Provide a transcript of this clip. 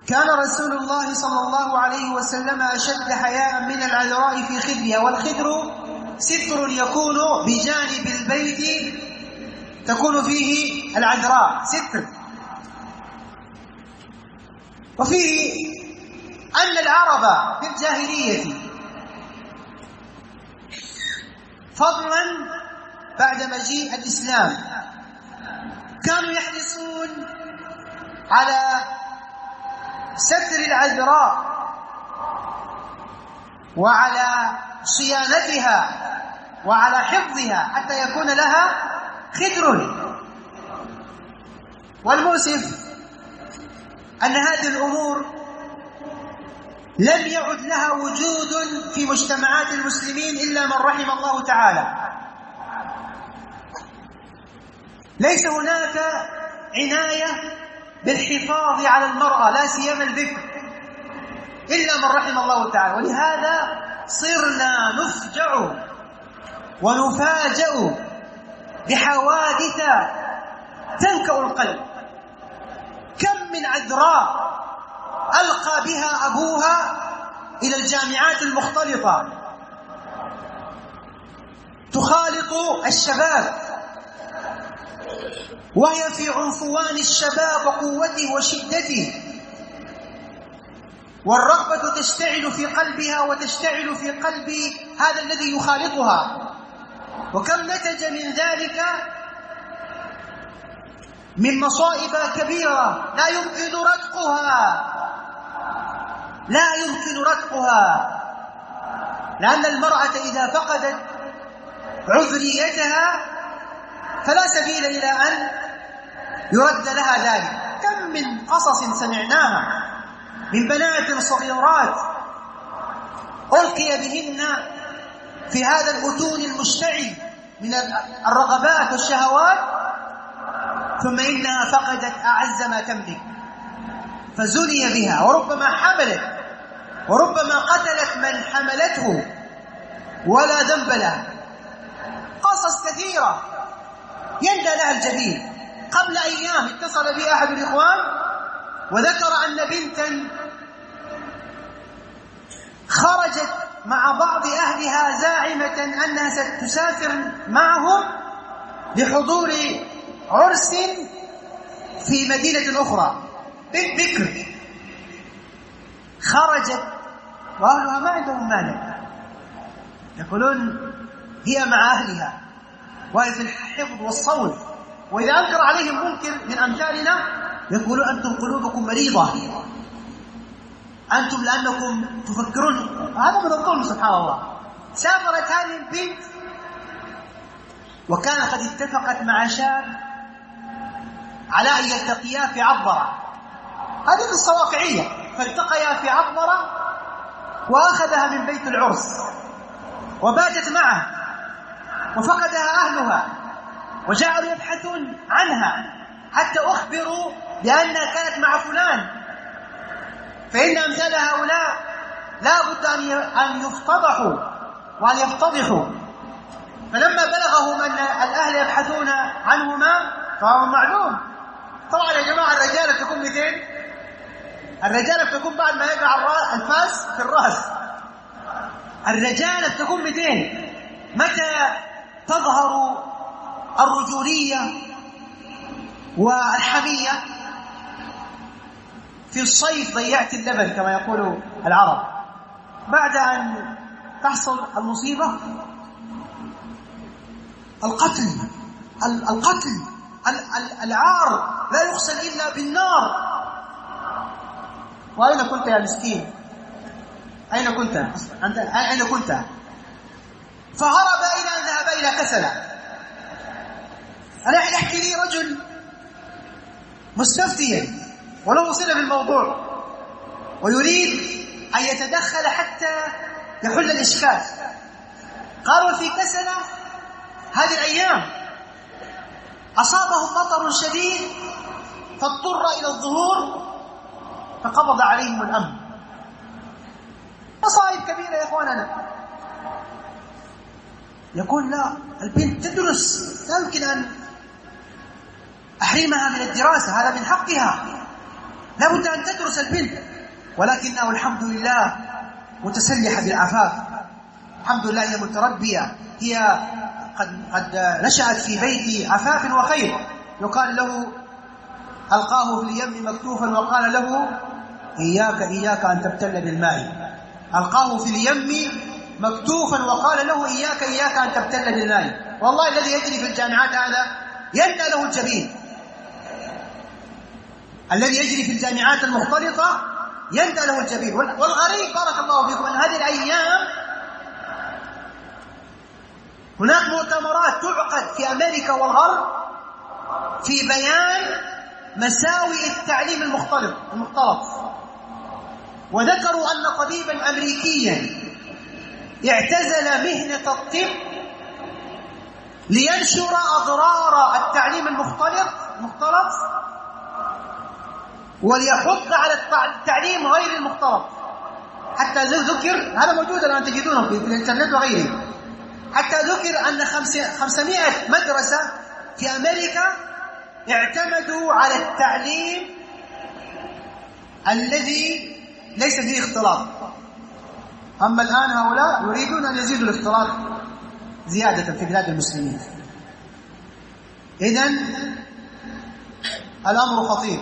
كان رسول الله صلى الله عليه وسلم أشد حياء من العذراء في خدرها، والخدر ستر يكون بجانب البيت تكون فيه العذراء، ستر. وفيه أن العرب في الجاهلية فضلا بعد مجيء الإسلام كانوا يحرصون على ستر العذراء وعلى صيانتها وعلى حفظها حتى يكون لها خدر. والمؤسف أن هذه الأمور لم يعد لها وجود في مجتمعات المسلمين إلا من رحم الله تعالى. ليس هناك عناية بالحفاظ على المرأة لا سيما الذكر إلا من رحم الله تعالى، ولهذا صرنا نفجع ونفاجأ بحوادث تنكأ القلب. كم من عذراء ألقى بها أبوها إلى الجامعات المختلطة تخالط الشباب وهي في عنفوان الشباب وقوته وشدته، والرغبة تشتعل في قلبها وتشتعل في قلب هذا الذي يخالطها. وكم نتج من ذلك من مصائب كبيرة لا يمكن ردقها، لأن المرأة إذا فقدت عذريتها فلا سبيل إلى أن يرد لها ذلك. كم من قصص سمعناها من بنات صغيرات ألقي بهن في هذا الأتون المشتعل من الرغبات والشهوات، ثم إنها فقدت أعز ما تملك فزني بها، وربما حملت وربما قتلت من حملته ولا ذنب له. قصص كثيرة يندى لها الجبين. قبل أيام اتصل بي أحد الإخوان وذكر أن بنتا خرجت مع بعض أهلها زاعمة أنها ستسافر معهم لحضور عرس في مدينة أخرى. بنت بكر خرجت وأهلها ما عندهم مانع، يقولون هي مع أهلها وهي في الحفظ والصون، وإذا أنكر عليهم منكر من أمثالنا يقولون أنتم قلوبكم مريضة، أنتم لأنكم تفكرون. هذا من الظلم سبحان الله. سافرت هذه البنت وكان قد اتفقت مع شاب على أن يلتقيا في عبرة، هذه قصة واقعية، فالتقيا في عبرة وأخذها من بيت العرس وباتت معه وفقدها أهلها وجعلوا يبحثون عنها حتى أخبروا بأنها كانت مع فلان، فإن أمثال هؤلاء لا بد أن يفتضحوا وأن يفتضحوا. فلما بلغهم أن الأهل يبحثون عنهما فهو معلوم. طبعا يا جماعة الرجالة بتكون 200، الرجالة بتكون بعد ما يقع الفاس في الرأس، الرجالة بتكون 200. متى تظهر الرجولية والحمية؟ في الصيف ضيعت اللبن كما يقول العرب. بعد أن تحصل المصيبة القتل العار لا يغسل إلا بالنار. وأين كنت يا مسكين؟ أين كنت؟ أين كنت؟ فهرب إلى أن ذهب إلى كسلة. أنا يحكي لي رجل مستفتيا وله صلة بالموضوع ويريد أن يتدخل حتى يحل الإشكال. قالوا في كسلة هذه الأيام أصابهم مطر شديد فاضطر إلى الظهور فقبض عليهم الأمن. مصائب كبيرة يا إخواننا. يقول لا، البنت تدرس، لا يمكن أن أحرمها من الدراسة، هذا من حقها. لابد أن تدرس البنت، ولكنه الحمد لله متسلحة بالعفاف، الحمد لله هي متربية، هي قد نشأت في بيت عفاف وخير. يقال له ألقاه في اليم مكتوفا وقال له إياك أن تبتل بالماء. ألقاه في اليم مكتوفا وقال له إياك أن تبتل بالماء. والله الذي يجري في الجامعات هذا يندى له الجبين، الذي يجري في الجامعات المختلطة يندى له الجبين. والغريب بارك الله فيكم أن هذه الأيام هناك مؤتمرات تعقد في أمريكا والغرب في بيان مساوئ التعليم المختلط، وذكروا أن طبيبا أمريكيا اعتزل مهنة الطب لينشر أضرار التعليم المختلط وليحض على التعليم غير المختلط. حتى ذكر، هذا موجود الآن تجدونه في الإنترنت وغيره، حتى ذكر أن 500 مدرسة في أمريكا اعتمدوا على التعليم الذي ليس فيه اختلاط. أما الآن هؤلاء يريدون أن يزيدوا الاختلاط زيادة في بلاد المسلمين. إذن الأمر خطير.